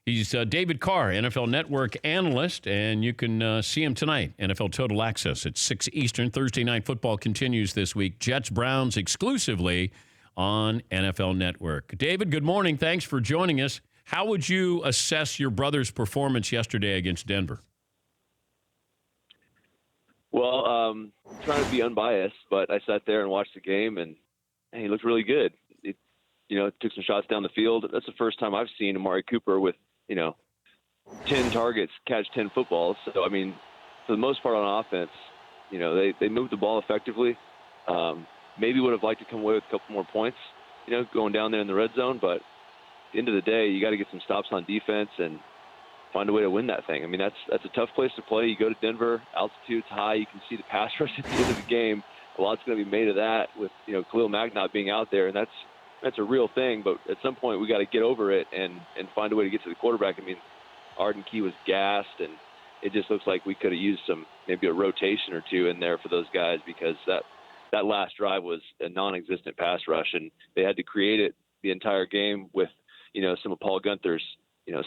He's David Carr, NFL Network analyst, and you can see him tonight, NFL Total Access at 6 Eastern. Thursday Night Football continues this week. Jets-Browns exclusively on NFL Network. David, good morning. Thanks for joining us. How would you assess your brother's performance yesterday against Denver? Well, trying to be unbiased, but I sat there and watched the game, and he looked really good. It took some shots down the field. That's the first time I've seen Amari Cooper with 10 targets, catch 10 footballs. So, I mean, for the most part on offense, they moved the ball effectively. Maybe would have liked to come away with a couple more points, going down there in the red zone. But at the end of the day, you got to get some stops on defense and find a way to win that thing. I mean, that's a tough place to play. You go to Denver, altitude's high. You can see the pass rush at the end of the game. A lot's going to be made of that with, Khalil Mack not being out there. And that's a real thing. But at some point, we got to get over it and find a way to get to the quarterback. I mean, Arden Key was gassed, and it just looks like we could have used maybe a rotation or two in there for those guys, because that last drive was a non-existent pass rush, and they had to create it the entire game with, some of Paul Gunther's,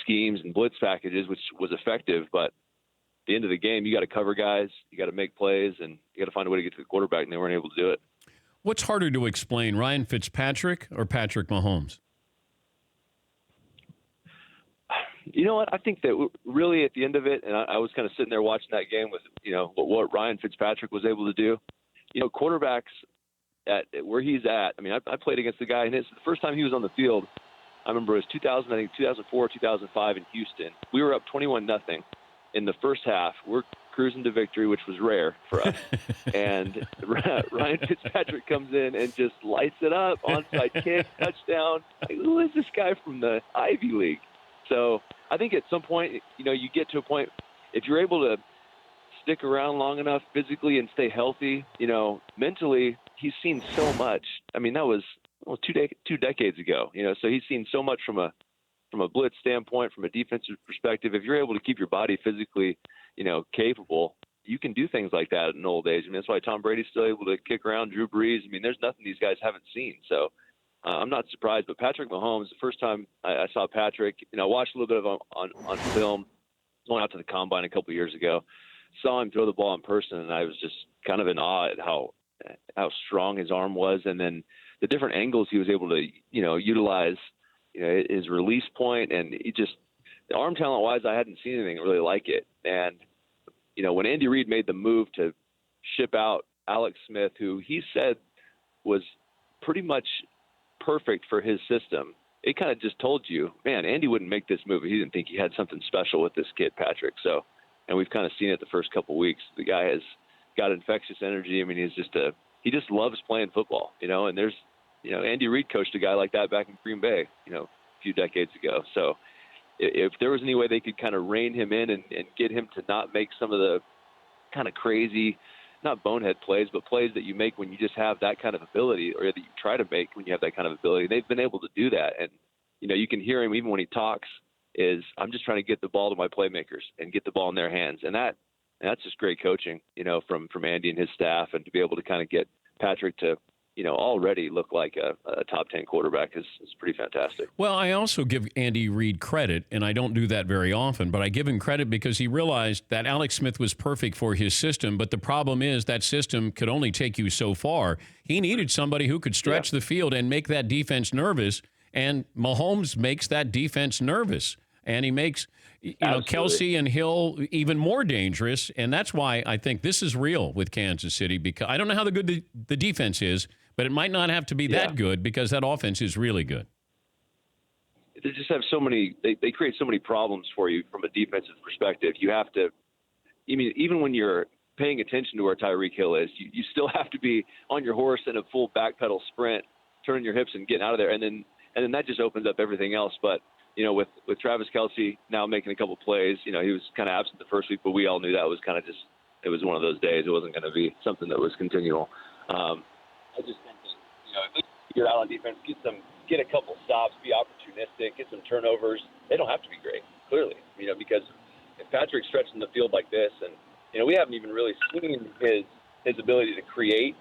schemes and blitz packages, which was effective. But at the end of the game, you got to cover guys, you got to make plays, and you got to find a way to get to the quarterback, and they weren't able to do it. What's harder to explain, Ryan Fitzpatrick or Patrick Mahomes? You know what? I think that really at the end of it, and I was kind of sitting there watching that game with, what Ryan Fitzpatrick was able to do. Quarterbacks at where he's at. I mean, I played against the guy, and it's the first time he was on the field. I remember it was 2004, 2005 in Houston. We were up 21-0 in the first half. We're cruising to victory, which was rare for us. And Ryan Fitzpatrick comes in and just lights it up. Onside kick, touchdown. Like, who is this guy from the Ivy League? So I think at some point, you get to a point, if you're able to stick around long enough physically and stay healthy, mentally, he's seen so much. I mean, that was 2 decades ago, so he's seen so much from a blitz standpoint, from a defensive perspective. If you're able to keep your body physically, capable, you can do things like that in the old age. I mean, that's why Tom Brady's still able to kick around, Drew Brees. I mean, there's nothing these guys haven't seen. So I'm not surprised. But Patrick Mahomes, the first time I saw Patrick, I watched a little bit of on film, going out to the Combine a couple of years ago, saw him throw the ball in person, and I was just kind of in awe at how strong his arm was, and then the different angles he was able to, utilize, his release point, and he just, the arm talent-wise, I hadn't seen anything really like it. And, when Andy Reid made the move to ship out Alex Smith, who he said was pretty much perfect for his system, it kind of just told you, man, Andy wouldn't make this move if he didn't think he had something special with this kid, Patrick. So, and we've kind of seen it the first couple of weeks. The guy has got infectious energy. I mean, he just loves playing football, and there's, Andy Reid coached a guy like that back in Green Bay, a few decades ago. So if there was any way they could kind of rein him in and get him to not make some of the kind of crazy, not bonehead plays, but plays that you make when you just have that kind of ability, or that you try to make when you have that kind of ability, they've been able to do that. And, you can hear him even when he talks is, I'm just trying to get the ball to my playmakers and get the ball in their hands. And that's just great coaching, from Andy and his staff, and to be able to kind of get Patrick to, already look like a top 10 quarterback is pretty fantastic. Well, I also give Andy Reid credit, and I don't do that very often, but I give him credit because he realized that Alex Smith was perfect for his system, but the problem is that system could only take you so far. He needed somebody who could stretch the field and make that defense nervous, and Mahomes makes that defense nervous. And he makes, Kelsey and Hill even more dangerous. And that's why I think this is real with Kansas City, because I don't know how good the defense is, but it might not have to be that good, because that offense is really good. They just have so many, they create so many problems for you from a defensive perspective. You have to, even when you're paying attention to where Tyreek Hill is, you still have to be on your horse in a full backpedal sprint, turning your hips and getting out of there. And then that just opens up everything else. But, with Travis Kelce now making a couple plays, he was kind of absent the first week, but we all knew that was kind of just, it was one of those days. It wasn't going to be something that was continual. I just think that, if they figure out on defense, get a couple stops, be opportunistic, get some turnovers. They don't have to be great, clearly, because if Patrick's stretching the field like this, and, we haven't even really seen his ability to create.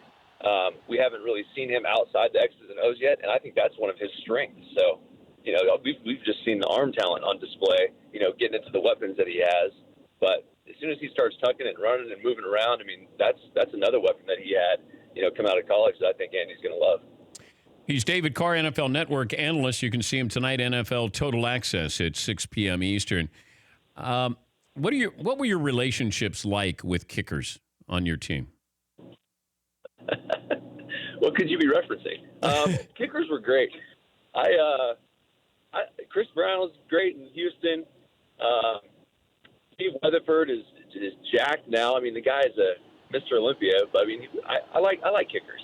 We haven't really seen him outside the X's and O's yet, and I think that's one of his strengths. So, we've just seen the arm talent on display. Getting into the weapons that he has. But as soon as he starts tucking and running and moving around, I mean, that's another weapon that he had, come out of college that I think Andy's going to love. He's David Carr, NFL Network analyst. You can see him tonight, NFL Total Access at 6 p.m. Eastern. What were your relationships like with kickers on your team? What could you be referencing? Kickers were great. Chris Brown was great in Houston. Steve Weatherford is jacked now. I mean, the guy's a Mr. Olympia. But I mean, I like kickers.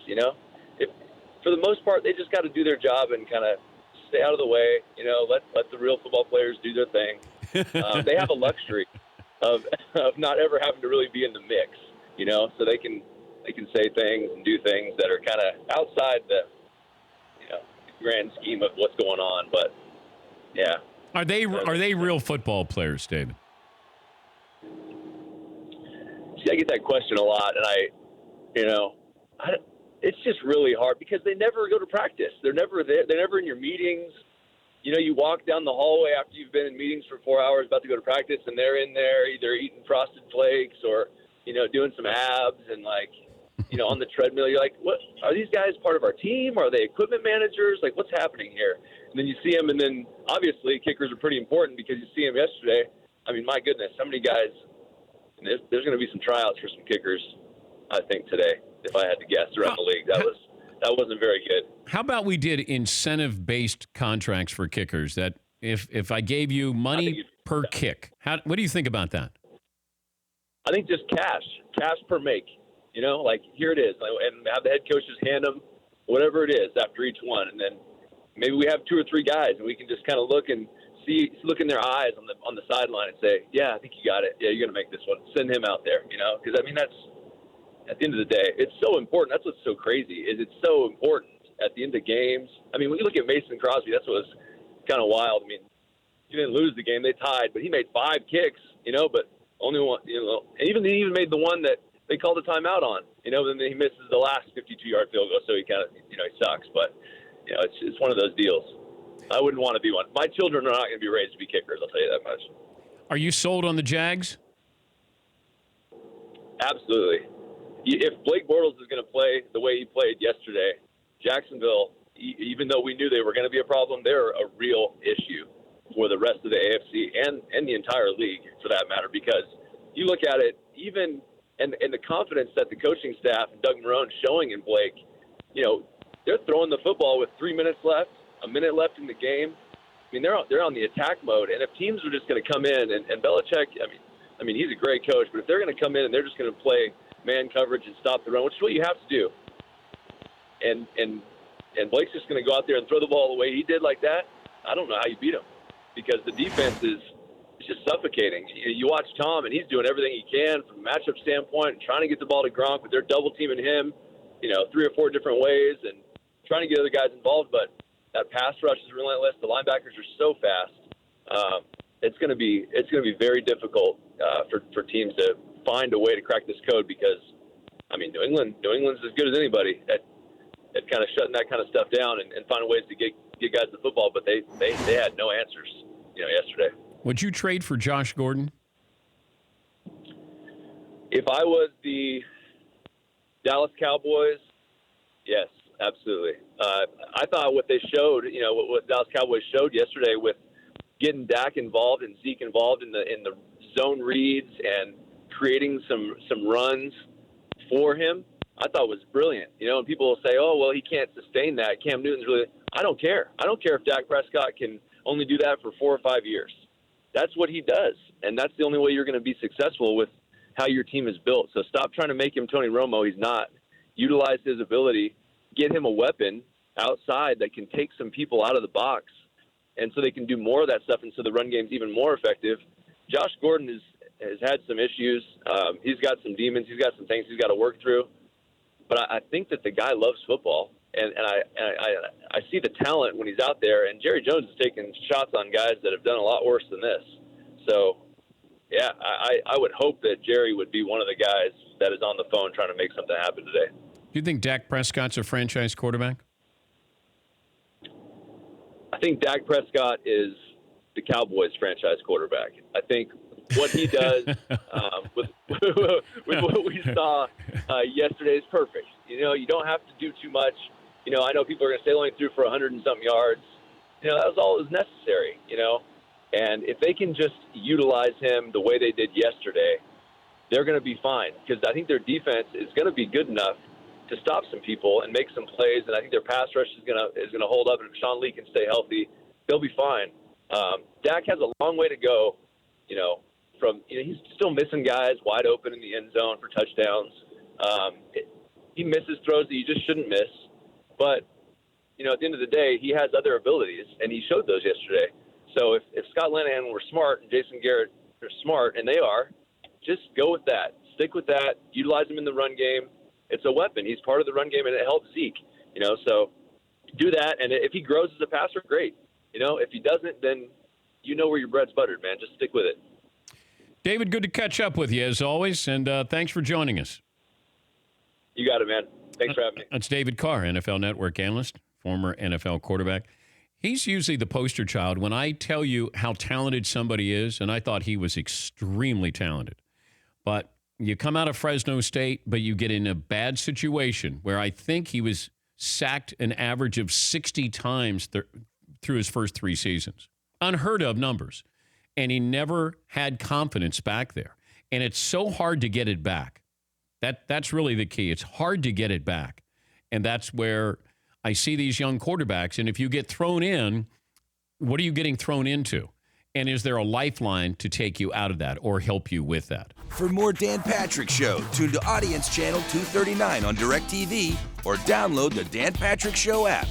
For the most part, they just got to do their job and kind of stay out of the way. Let the real football players do their thing. They have a luxury of not ever having to really be in the mix. So they can say things and do things that are kind of outside the grand scheme of what's going on. But yeah, are they real football players, David? See, I get that question a lot, and it's just really hard because they never go to practice. They're never there. They're never in your meetings. You walk down the hallway after you've been in meetings for 4 hours about to go to practice, and they're in there either eating Frosted Flakes or, doing some abs and, on the treadmill. You're like, what? Are these guys part of our team? Are they equipment managers? Like, what's happening here? And then you see them, and then obviously kickers are pretty important because you see them yesterday. I mean, my goodness, how many guys – there's going to be some tryouts for some kickers, I think, today, if I had to guess, around the league. That wasn't very good. How about we did incentive-based contracts for kickers? That if I gave you money per kick, what do you think about that? I think just cash per make. Here it is, and have the head coaches hand them whatever it is after each one, and then maybe we have 2 or 3 guys, and we can just kind of look in their eyes on the sideline and say, yeah, I think you got it. Yeah, you're going to make this one. Send him out there. Because I mean that's. At the end of the day, it's so important. That's what's so crazy is it's so important at the end of games. I mean, when you look at Mason Crosby, that's what was kind of wild. I mean, he didn't lose the game. They tied, but he made 5 kicks, but only one, and even he made the one that they called a timeout on, then he misses the last 52-yard field goal. So he kind of, he sucks. But, it's one of those deals. I wouldn't want to be one. My children are not going to be raised to be kickers. I'll tell you that much. Are you sold on the Jags? Absolutely. If Blake Bortles is going to play the way he played yesterday, Jacksonville, even though we knew they were going to be a problem, they're a real issue for the rest of the AFC and the entire league, for that matter, because you look at it, even and the confidence that the coaching staff and Doug Marrone's showing in Blake, they're throwing the football with 3 minutes left, a minute left in the game. I mean, they're on the attack mode, and if teams are just going to come in, and Belichick, I mean, he's a great coach, but if they're going to come in and they're just going to play man coverage and stop the run, which is what you have to do. And Blake's just going to go out there and throw the ball the way he did like that. I don't know how you beat him because the defense is just suffocating. You watch Tom, and he's doing everything he can from a matchup standpoint and trying to get the ball to Gronk, but they're double teaming him, 3 or 4 different ways and trying to get other guys involved. But that pass rush is relentless. The linebackers are so fast. It's going to be very difficult for teams to find a way to crack this code because, I mean, New England's as good as anybody at kind of shutting that kind of stuff down and finding ways to get guys the football, but they had no answers, yesterday. Would you trade for Josh Gordon? If I was the Dallas Cowboys, yes, absolutely. I thought what they showed, what Dallas Cowboys showed yesterday with getting Dak involved and Zeke involved in the zone reads and creating some runs for him, I thought was brilliant. And people will say, oh, well, he can't sustain that. Cam Newton's really – I don't care. I don't care if Dak Prescott can only do that for 4 or 5 years. That's what he does, and that's the only way you're going to be successful with how your team is built. So stop trying to make him Tony Romo. He's not. Utilize his ability. Get him a weapon outside that can take some people out of the box, and so they can do more of that stuff, and so the run game's even more effective. Josh Gordon has had some issues. He's got some demons. He's got some things he's got to work through. But I think that the guy loves football, and I see the talent when he's out there. And Jerry Jones is taking shots on guys that have done a lot worse than this. So, yeah, I would hope that Jerry would be one of the guys that is on the phone trying to make something happen today. Do you think Dak Prescott's a franchise quarterback? I think Dak Prescott is the Cowboys franchise quarterback. I think what he does with what we saw yesterday is perfect. You know, you don't have to do too much. You know, I know people are going to say only threw for 100 and something yards. You know, that was all that was necessary, you know. And if they can just utilize him the way they did yesterday, they're going to be fine, because I think their defense is going to be good enough to stop some people and make some plays. And I think their pass rush is going to hold up. And if Sean Lee can stay healthy, they'll be fine. Dak has a long way to go, you know, he's still missing guys wide open in the end zone for touchdowns. He misses throws that you just shouldn't miss. But, you know, at the end of the day, he has other abilities, and he showed those yesterday. So if Scott Linehan were smart and Jason Garrett are smart, and they are, just go with that. Stick with that. Utilize him in the run game. It's a weapon. He's part of the run game, and it helps Zeke. You know, so do that. And if he grows as a passer, great. You know, if he doesn't, then you know where your bread's buttered, man. Just stick with it. David, good to catch up with you as always, and thanks for joining us. You got it, man. Thanks for having me. That's David Carr, NFL Network analyst, former NFL quarterback. He's usually the poster child when I tell you how talented somebody is, and I thought he was extremely talented. But you come out of Fresno State, but you get in a bad situation where I think he was sacked an average of 60 times through his first 3 seasons. Unheard of numbers. And he never had confidence back there. And it's so hard to get it back. That's really the key. It's hard to get it back. And that's where I see these young quarterbacks. And if you get thrown in, what are you getting thrown into? And is there a lifeline to take you out of that or help you with that? For more Dan Patrick Show, tune to Audience Channel 239 on DirecTV or download the Dan Patrick Show app.